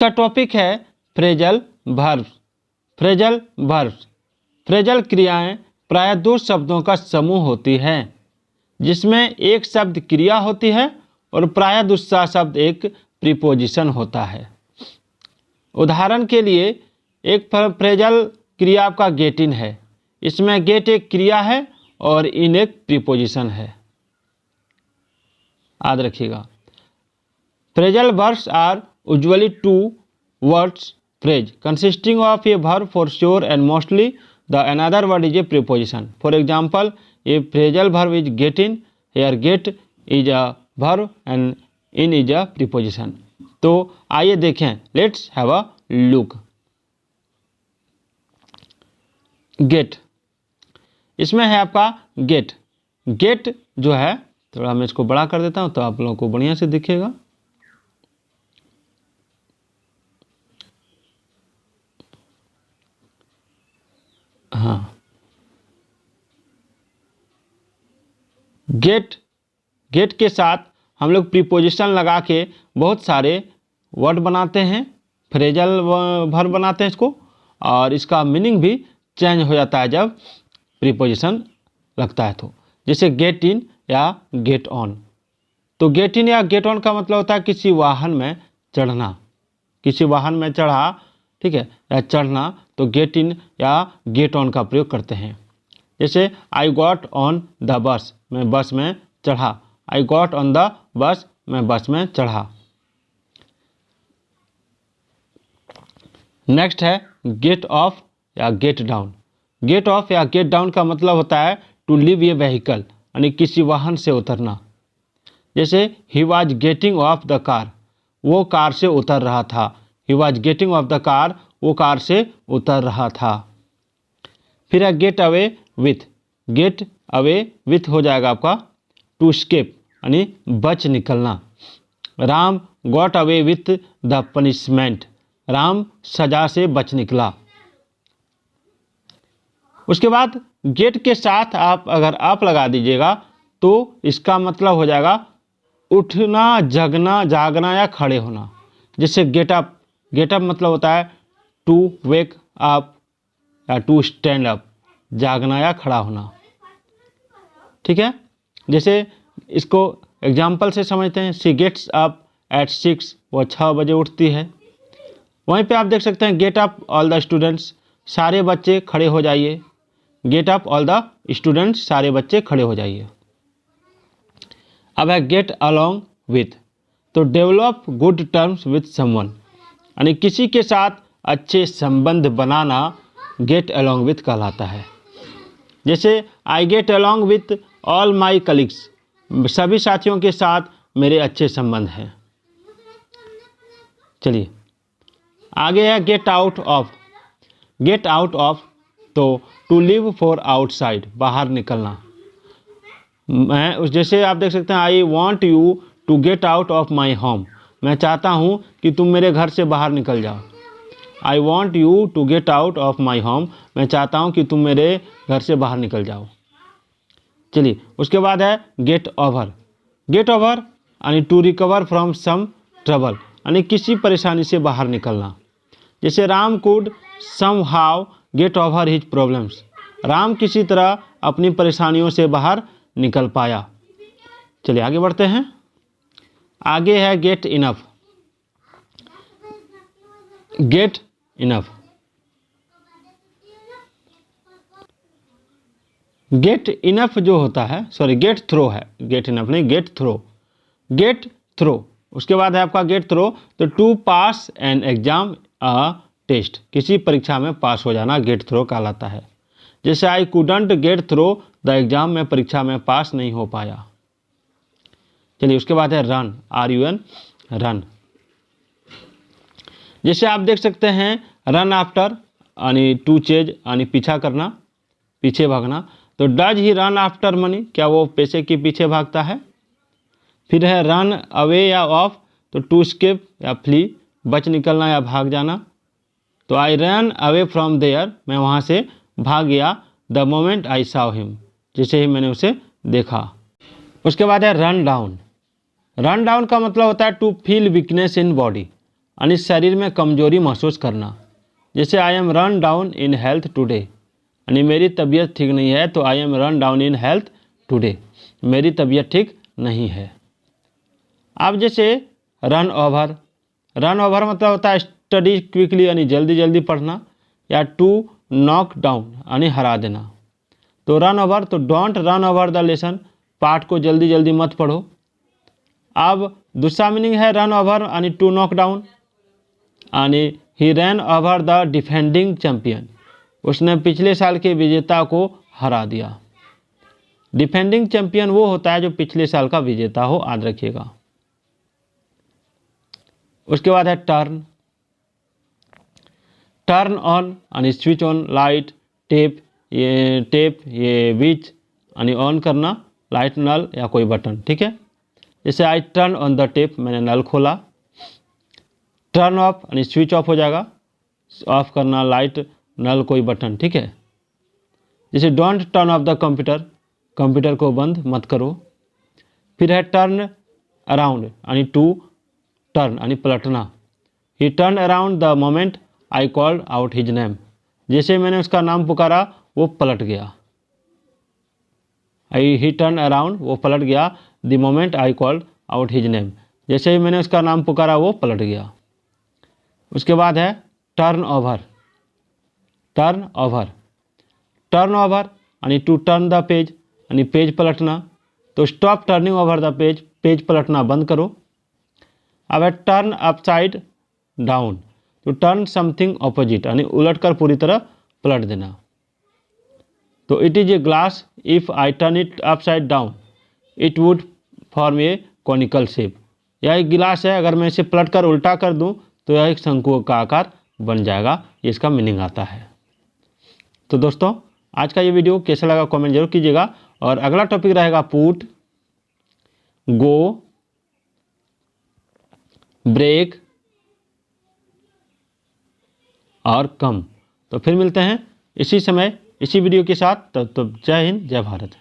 का टॉपिक है phrasal verbs. Phrasal verbs, phrasal क्रियाएं प्रायः दो शब्दों का समूह होती है जिसमें एक शब्द क्रिया होती है और प्रायः दूसरा शब्द एक प्रीपोजिशन होता है। उदाहरण के लिए एक फ्रेजल क्रिया आपका गेट इन है। इसमें गेट एक क्रिया है और इन एक प्रीपोजिशन है। याद रखिएगा, phrasal verbs are usually two words phrase consisting of a verb for sure and mostly the another word is a preposition. For example, a phrasal verb is get in. Here get is a verb and in is a preposition. तो आइए देखें, let's have a look. get, इसमें है आपका get. get जो है, थोड़ा मैं इसको बड़ा कर देता हूँ तो आप लोगों को बढ़िया से दिखेगा। हाँ, गेट के साथ हम लोग प्रीपोजिशन लगा के बहुत सारे वर्ड बनाते हैं, फ्रेजल वर्ब बनाते हैं इसको, और इसका मीनिंग भी चेंज हो जाता है जब प्रीपोजिशन लगता है। तो जैसे गेट इन या गेट ऑन, तो गेट इन या गेट ऑन का मतलब होता है किसी वाहन में चढ़ना, किसी वाहन में चढ़ा, ठीक है, या चढ़ना, तो गेट इन या गेट ऑन का प्रयोग करते हैं। जैसे I got on the bus, मैं बस में चढ़ा। I got on the bus, मैं बस में चढ़ा। नेक्स्ट है गेट ऑफ या गेट डाउन। गेट ऑफ या गेट डाउन का मतलब होता है टू लीव ए व्हीकल, यानी किसी वाहन से उतरना। जैसे he was getting off the car, वो कार से उतर रहा था। He was getting off the car, वो कार से उतर रहा था। फिर है get away with. Get away with हो जाएगा आपका टू स्केप, यानी बच निकलना। Ram got away with the punishment, Ram सजा से बच निकला। उसके बाद गेट के साथ आप अगर आप लगा दीजिएगा तो इसका मतलब हो जाएगा उठना, जगना, जागना या खड़े होना। जैसे गेट अप, गेट अप मतलब होता है टू वेक अप या टू स्टैंड अप, जागना या खड़ा होना, ठीक है। जैसे इसको एग्जाम्पल से समझते हैं, शी गेट्स अप एट 6, वो 6 बजे उठती है। वहीं पे आप देख सकते हैं get up all the students, सारे बच्चे खड़े हो जाइए। Get up all the students, सारे बच्चे खड़े हो जाइए। अब है गेट अलॉन्ग विथ, तो develop good terms with someone, यानी किसी के साथ अच्छे संबंध बनाना गेट अलॉन्ग विथ कहलाता है। जैसे I get along with all my colleagues, सभी साथियों के साथ मेरे अच्छे संबंध हैं। चलिए आगे है get out of. Get out of, तो टू लिव फॉर आउटसाइड, बाहर निकलना। मैं जैसे आप देख सकते हैं, I want you to get out of my home, मैं चाहता हूँ कि तुम मेरे घर से बाहर निकल जाओ। I want you to get out of my home, मैं चाहता हूँ कि तुम मेरे घर से बाहर निकल जाओ। चलिए उसके बाद है गेट ओवर। गेट ओवर यानी to recover from some trouble, यानी किसी परेशानी से बाहर निकलना। जैसे Ram could somehow get over his problems, Ram किसी तरह अपनी परेशानियों से बाहर निकल पाया। चलिए आगे बढ़ते हैं। आगे है get enough. Get enough, get enough जो होता है, सॉरी गेट थ्रो है, गेट इनफ नहीं, गेट थ्रो। गेट थ्रो, उसके बाद है आपका गेट थ्रो, तो to pass an exam a test, किसी परीक्षा में पास हो जाना गेट थ्रो कहलाता है। जैसे I couldn't get through the exam, में परीक्षा में पास नहीं हो पाया। चलिए उसके बाद है रन, RUN, रन। जैसे आप देख सकते हैं रन आफ्टर यानी टू चेज, यानी पीछा करना, पीछे भागना। तो does he run after money, क्या वो पैसे के पीछे भागता है। फिर है रन अवे या ऑफ, तो टू स्केप या फ्ली, बच निकलना या भाग जाना। तो I run away from there, मैं वहाँ से भाग गया। The moment I saw him, जैसे ही मैंने उसे देखा। उसके बाद है रन डाउन। रन डाउन का मतलब होता है to feel weakness in body, यानी शरीर में कमजोरी महसूस करना। जैसे I am run down in health today, यानी मेरी तबीयत ठीक नहीं है, तो I am run down in health today, मेरी तबीयत ठीक नहीं है। अब जैसे रन ओवर, रन ओवर मतलब होता है स्टडी क्विकली यानी जल्दी जल्दी पढ़ना, या टू नॉक डाउन यानी हरा देना। तो रन ओवर, तो don't run over the lesson, पाठ को जल्दी जल्दी मत पढ़ो। अब दूसरा मीनिंग है रन ओवर यानी टू नॉक डाउन, यानी he run over the defending champion, उसने पिछले साल के विजेता को हरा दिया। डिफेंडिंग चैंपियन वो होता है जो पिछले साल का विजेता हो, याद रखिएगा। उसके बाद है टर्न, टर्न ऑन यानी स्विच ऑन, लाइट, टेप, ये विच यानी ऑन करना, लाइट, नल या कोई बटन, ठीक है। जैसे I turn on the tape, मैंने नल खोला। टर्न ऑफ यानी स्विच ऑफ हो जाएगा, ऑफ करना, लाइट, नल, कोई बटन, ठीक है। जैसे don't turn off the computer, computer को बंद मत करो। फिर है टर्न अराउंड यानी टू टर्न यानी पलटना। ही turn around the moment I called out his name, जैसे मैंने उसका नाम पुकारा वो पलट गया। ही टर्न अराउंड, वो पलट गया। The moment I called out his name, जैसे ही मैंने उसका नाम पुकारा वो पलट गया। उसके बाद है turn over, turn over, turn over यानी टू टर्न द पेज यानी पेज पलटना। तो stop turning over the page, page पलटना बंद करो। अब है टर्न अपसाइड डाउन, तो टर्न समथिंग ऑपोजिट यानी उलट कर पूरी तरह पलट देना। तो it is a glass, if I turn it upside down it would form A conical shape, यह एक गिलास है, अगर मैं इसे पलट कर उल्टा कर दूं तो यह एक शंकु का आकार बन जाएगा, ये इसका मीनिंग आता है। तो दोस्तों आज का ये वीडियो कैसा लगा कमेंट जरूर कीजिएगा, और अगला टॉपिक रहेगा पुट, गो, ब्रेक और कम। तो फिर मिलते हैं इसी समय इसी वीडियो के साथ, तब जय हिंद जय भारत।